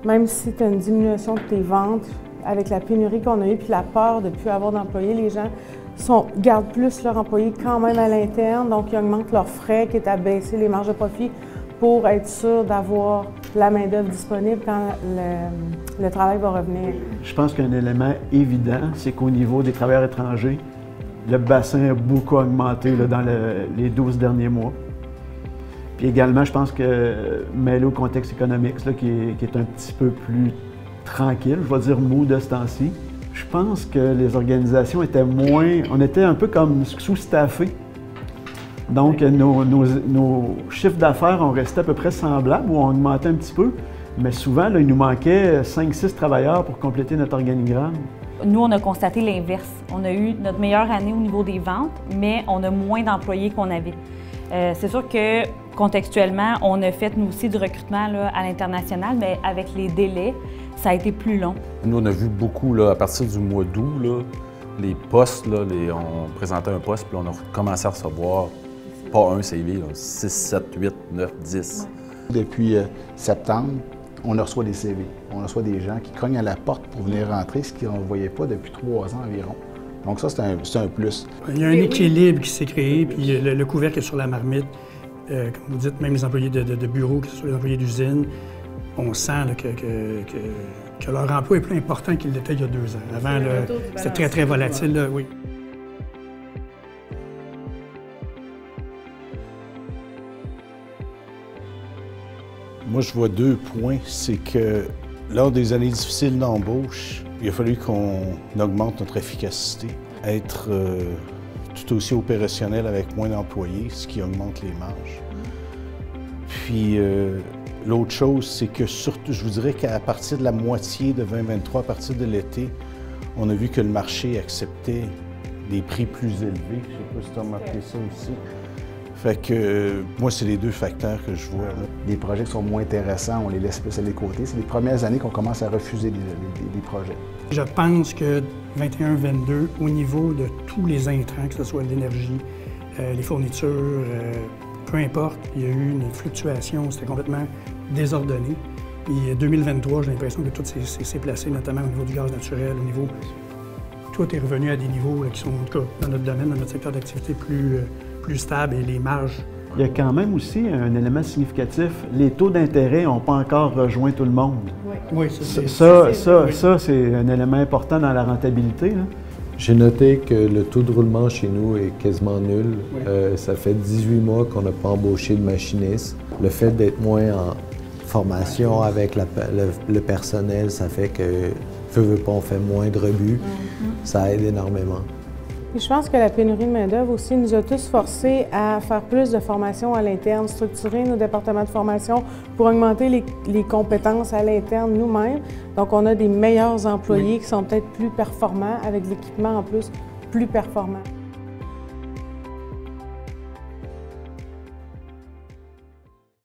même si tu as une diminution de tes ventes, avec la pénurie qu'on a eue puis la peur de ne plus avoir d'employés, les gens gardent plus leurs employés quand même à l'interne, donc ils augmentent leurs frais, quitte à baisser les marges de profit pour être sûr d'avoir la main-d'œuvre disponible quand le travail va revenir. Je pense qu'un élément évident, c'est qu'au niveau des travailleurs étrangers, le bassin a beaucoup augmenté là, dans les 12 derniers mois. Puis également, je pense que mêlé au contexte économique, là, qui est un petit peu plus tranquille, je vais dire mou de ce temps-ci, je pense que les organisations étaient on était un peu comme sous-staffés. Donc, nos chiffres d'affaires ont resté à peu près semblables ou ont augmenté un petit peu, mais souvent, là, il nous manquait 5-6 travailleurs pour compléter notre organigramme. Nous, on a constaté l'inverse. On a eu notre meilleure année au niveau des ventes, mais on a moins d'employés qu'on avait. C'est sûr que, contextuellement, on a fait, nous aussi, du recrutement là, à l'international, mais avec les délais, ça a été plus long. Nous, on a vu beaucoup, là, à partir du mois d'août, là, les postes, là, on présentait un poste, puis on a commencé à recevoir, pas un CV, là, 6, 7, 8, 9, 10. Depuis septembre, on reçoit des CV. On reçoit des gens qui cognent à la porte pour venir rentrer, ce qu'on ne voyait pas depuis 3 ans environ. Donc ça, c'est un plus. Il y a un équilibre qui s'est créé, puis le couvercle est sur la marmite. Comme vous dites, même les employés de bureau, que ce soit les employés d'usine, on sent là, que leur emploi est plus important qu'il l'était il y a 2 ans. Avant, c'était très, très volatile, là, oui. Moi, je vois 2 points. C'est que lors des années difficiles d'embauche, il a fallu qu'on augmente notre efficacité, être tout aussi opérationnel avec moins d'employés, ce qui augmente les marges. Puis l'autre chose, c'est que surtout, je vous dirais qu'à partir de la moitié de 2023, à partir de l'été, on a vu que le marché acceptait des prix plus élevés. Je ne sais pas si tu as remarqué ça aussi. Fait que moi, c'est les 2 facteurs que je vois. Là. Les projets qui sont moins intéressants, on les laisse plus de côté. C'est les premières années qu'on commence à refuser des projets. Je pense que 21-22, au niveau de tous les intrants, que ce soit l'énergie, les fournitures, peu importe, il y a eu une fluctuation, c'était complètement désordonné. Et 2023, j'ai l'impression que tout s'est placé, notamment au niveau du gaz naturel, au niveau... Tout est revenu à des niveaux là, qui sont, en tout cas, dans notre domaine, dans notre secteur d'activité, plus stables et les marges. Il y a quand même aussi un élément significatif. Les taux d'intérêt n'ont pas encore rejoint tout le monde. Oui, ça, c'est un élément important dans la rentabilité. Là. J'ai noté que le taux de roulement chez nous est quasiment nul. Oui. Ça fait 18 mois qu'on n'a pas embauché de machiniste. Le fait d'être moins en formation avec le personnel, ça fait que, veut pas, on fait moins de rebuts. Ça aide énormément. Et je pense que la pénurie de main-d'œuvre aussi nous a tous forcés à faire plus de formation à l'interne, structurer nos départements de formation pour augmenter les compétences à l'interne nous-mêmes. Donc, on a des meilleurs employés qui sont peut-être plus performants avec de l'équipement en plus plus performant.